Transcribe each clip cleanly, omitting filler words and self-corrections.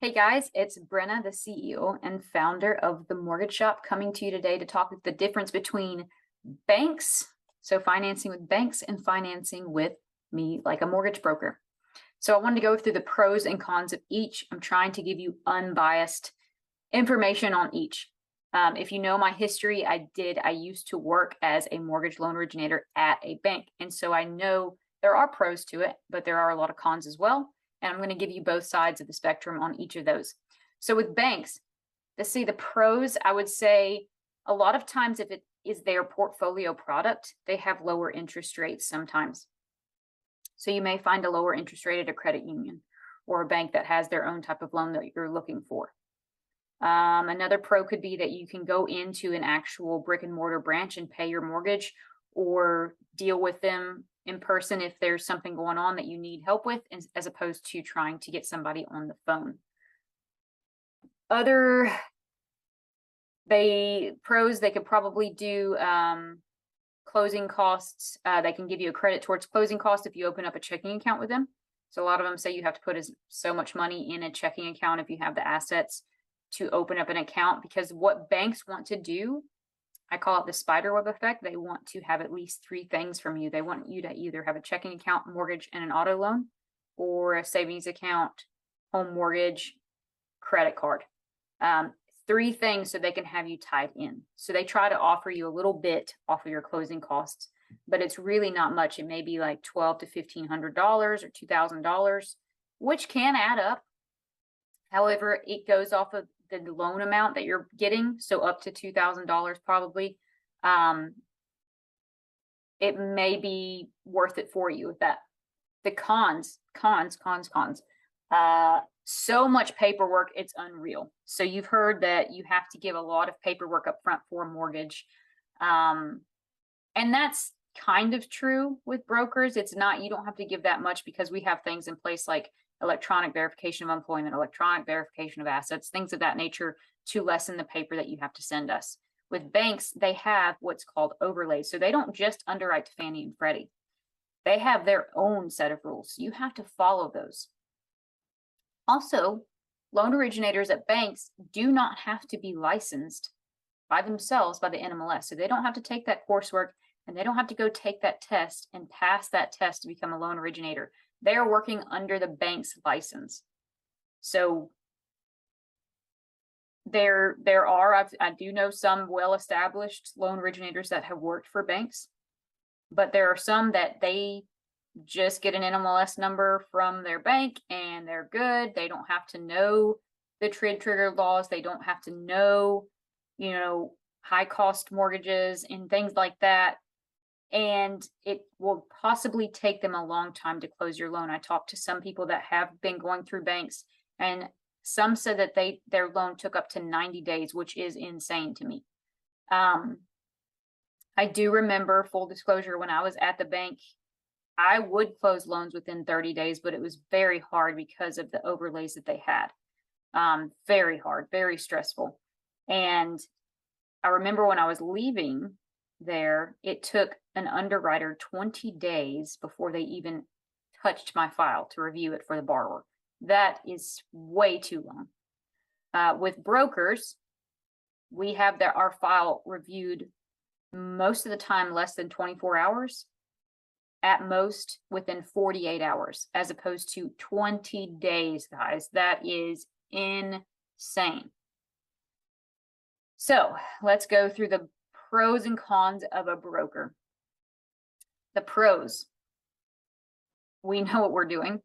Hey guys, it's Brenna, the CEO and founder of The Mortgage Shop, coming to you today to talk the difference between banks, so financing with banks, and financing with me like a mortgage broker. So I wanted to go through the pros and cons of each. I'm trying to give you unbiased information on each. If you know my history, I used to work as a mortgage loan originator at a bank. And so I know there are pros to it, but there are a lot of cons as well. And I'm going to give you both sides of the spectrum on each of those. So with banks, let's see the pros. I would say a lot of times if it is their portfolio product, they have lower interest rates sometimes. So you may find a lower interest rate at a credit union or a bank that has their own type of loan that you're looking for. Another pro could be that you can go into an actual brick and mortar branch and pay your mortgage or deal with them in person if there's something going on that you need help with, as opposed to trying to get somebody on the phone. Pros, they could probably do closing costs. They can give you a credit towards closing costs if you open up a checking account with them. So a lot of them say you have to put so much money in a checking account if you have the assets to open up an account, because what banks want to do, I call it the spider web effect. They want to have at least three things from you. They want you to either have a checking account, mortgage, and an auto loan, or a savings account, home mortgage, credit card. Three things so they can have you tied in. So they try to offer you a little bit off of your closing costs, but it's really not much. It may be like $1,200 to $1,500 or $2,000, which can add up. However, it goes off of the loan amount that you're getting, so up to $2,000 probably. It may be worth it for you with that. The cons. So much paperwork, it's unreal. So you've heard that you have to give a lot of paperwork up front for a mortgage. And that's kind of true with brokers. It's not, you don't have to give that much because we have things in place like electronic verification of employment, electronic verification of assets, things of that nature to lessen the paper that you have to send us. With banks, they have what's called overlays. So they don't just underwrite to Fannie and Freddie. They have their own set of rules. You have to follow those. Also, loan originators at banks do not have to be licensed by themselves by the NMLS. So they don't have to take that coursework and they don't have to go take that test and pass that test to become a loan originator. They are working under the bank's license. So I do know some well-established loan originators that have worked for banks, but there are some that they just get an NMLS number from their bank and they're good. They don't have to know the trigger laws. They don't have to know, high cost mortgages and things like that. And it will possibly take them a long time to close your loan. I talked to some people that have been going through banks, and some said that their loan took up to 90 days, which is insane to me. I do remember, full disclosure, when I was at the bank, I would close loans within 30 days, but it was very hard because of the overlays that they had. Very hard, very stressful. And I remember when I was leaving there, it took an underwriter 20 days before they even touched my file to review it for the borrower. That is way too long. With brokers, we have our file reviewed most of the time less than 24 hours, at most within 48 hours, as opposed to 20 days, guys. That is insane. So let's go through the pros and cons of a broker. The pros, we know what we're doing.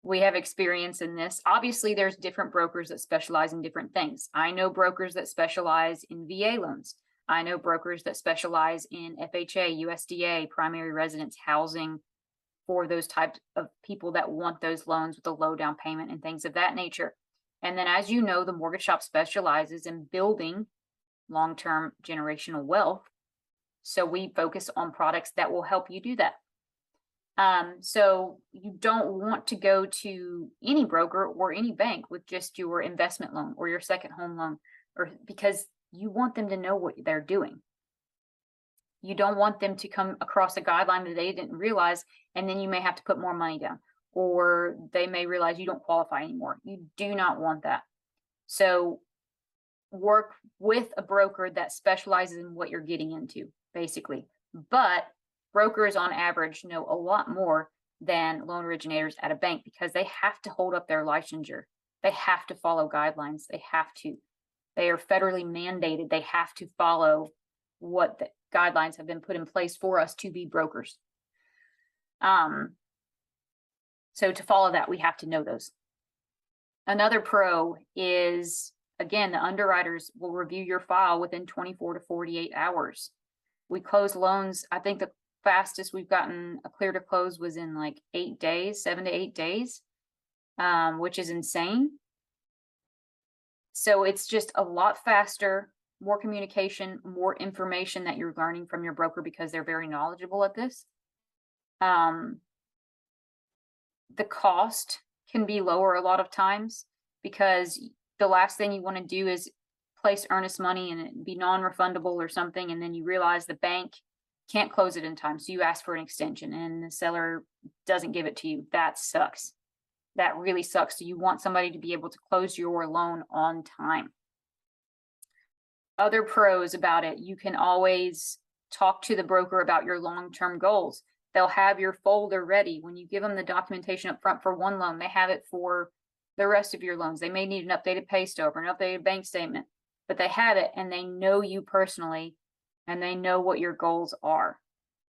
We have experience in this. Obviously, there's different brokers that specialize in different things. I know brokers that specialize in VA loans. I know brokers that specialize in FHA, USDA, primary residence housing for those types of people that want those loans with a low down payment and things of that nature. And then, as you know, the Mortgage Shop specializes in building long-term generational wealth. So we focus on products that will help you do that. So you don't want to go to any broker or any bank with just your investment loan or your second home loan, or because you want them to know what they're doing. You don't want them to come across a guideline that they didn't realize, and then you may have to put more money down. or they may realize you don't qualify anymore. You do not want that. So work with a broker that specializes in what you're getting into, basically. But brokers on average know a lot more than loan originators at a bank because they have to hold up their licensure. They have to follow guidelines. They are federally mandated. They have to follow what the guidelines have been put in place for us to be brokers. So to follow that, we have to know those. Another pro is, again, the underwriters will review your file within 24 to 48 hours. We close loans. I think the fastest we've gotten a clear to close was in like 8 days, 7 to 8 days, which is insane. So it's just a lot faster, more communication, more information that you're learning from your broker because they're very knowledgeable at this. The cost can be lower a lot of times because the last thing you want to do is place earnest money and it be non-refundable or something, and then you realize the bank can't close it in time, so you ask for an extension and the seller doesn't give it to you. That sucks. That really sucks. So you want somebody to be able to close your loan on time. Other pros about it, you can always talk to the broker about your long-term goals. They'll have your folder ready. When you give them the documentation up front for one loan, they have it for the rest of your loans. They may need an updated pay stub or an updated bank statement, but they have it and they know you personally and they know what your goals are.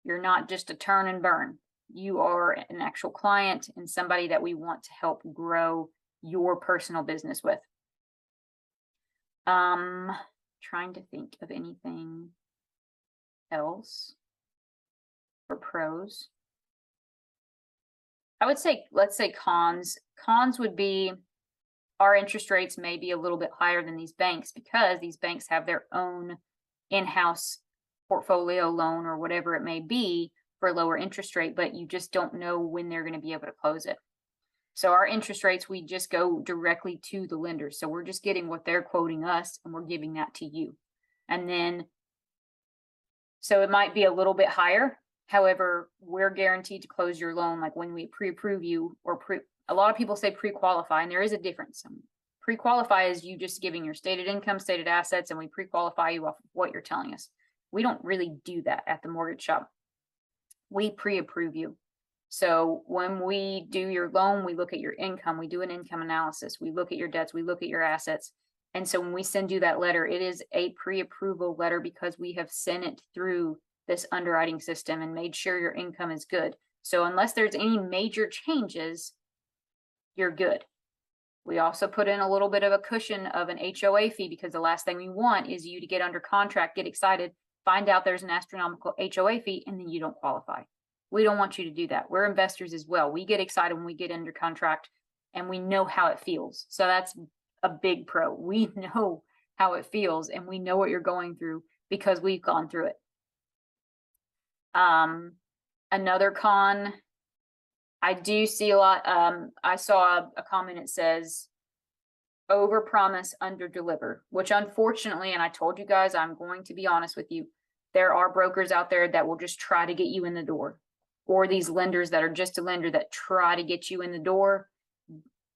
You're not just a turn and burn. You are an actual client and somebody that we want to help grow your personal business with. Trying to think of anything else for pros. I would say, let's say cons. Cons would be our interest rates may be a little bit higher than these banks because these banks have their own in-house portfolio loan or whatever it may be for a lower interest rate, but you just don't know when they're going to be able to close it. So our interest rates, we just go directly to the lenders. So we're just getting what they're quoting us and we're giving that to you. And then, so it might be a little bit higher. However, we're guaranteed to close your loan. Like when we pre-approve you or a lot of people say pre-qualify, and there is a difference. Pre-qualify is you just giving your stated income, stated assets, and we pre-qualify you off of what you're telling us. We don't really do that at the mortgage shop. We pre-approve you. So when we do your loan, we look at your income, we do an income analysis, we look at your debts, we look at your assets. And so when we send you that letter, it is a pre-approval letter because we have sent it through this underwriting system and made sure your income is good. So unless there's any major changes, you're good. We also put in a little bit of a cushion of an HOA fee because the last thing we want is you to get under contract, get excited, find out there's an astronomical HOA fee, and then you don't qualify. We don't want you to do that. We're investors as well. We get excited when we get under contract and we know how it feels. So that's a big pro. We know how it feels and we know what you're going through because we've gone through it. Another con, I do see a lot. I saw a comment. It says overpromise, underdeliver, which unfortunately, and I told you guys, I'm going to be honest with you, there are brokers out there that will just try to get you in the door, or these lenders that are just a lender that try to get you in the door,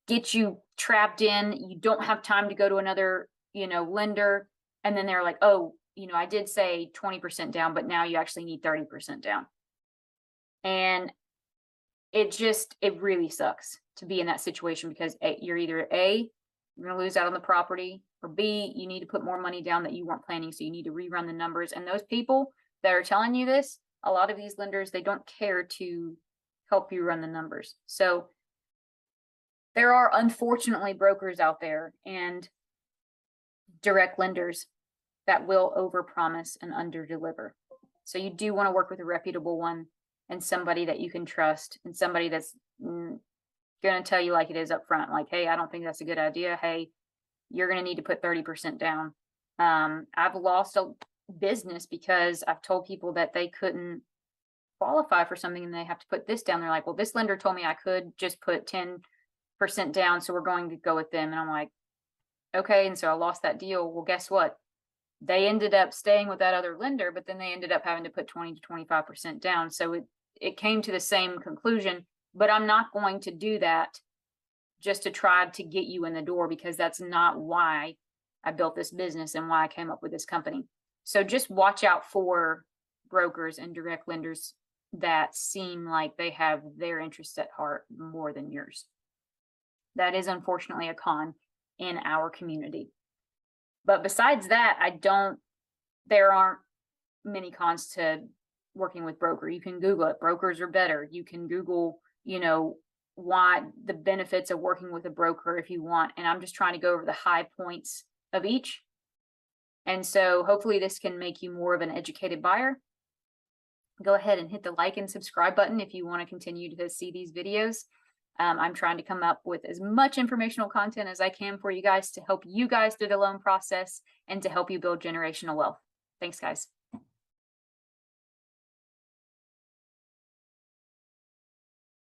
get you trapped in. You don't have time to go to another, lender. And then they're like, oh, I did say 20% down, but now you actually need 30% down. And it really sucks to be in that situation because you're either A, you're going to lose out on the property, or B, you need to put more money down that you weren't planning. So you need to rerun the numbers. And those people that are telling you this, a lot of these lenders, they don't care to help you run the numbers. So there are unfortunately brokers out there and direct lenders that will overpromise and underdeliver. So you do want to work with a reputable one and somebody that you can trust and somebody that's going to tell you like it is up front, like, hey, I don't think that's a good idea. Hey, you're going to need to put 30% down. I've lost a business because I've told people that they couldn't qualify for something and they have to put this down. They're like, well, this lender told me I could just put 10% down, so we're going to go with them. And I'm like, okay. And so I lost that deal. Well, guess what? They ended up staying with that other lender, but then they ended up having to put 20 to 25% down. So it came to the same conclusion. but I'm not going to do that just to try to get you in the door, because that's not why I built this business and why I came up with this company. So just watch out for brokers and direct lenders that seem like they have their interests at heart more than yours. That is unfortunately a con in our community. But besides that, there aren't many cons to working with broker. You can Google it. Brokers are better. You can Google, why the benefits of working with a broker if you want. And I'm just trying to go over the high points of each. And so hopefully this can make you more of an educated buyer. Go ahead and hit the like and subscribe button if you want to continue to see these videos. I'm trying to come up with as much informational content as I can for you guys to help you guys through the loan process and to help you build generational wealth. Thanks, guys.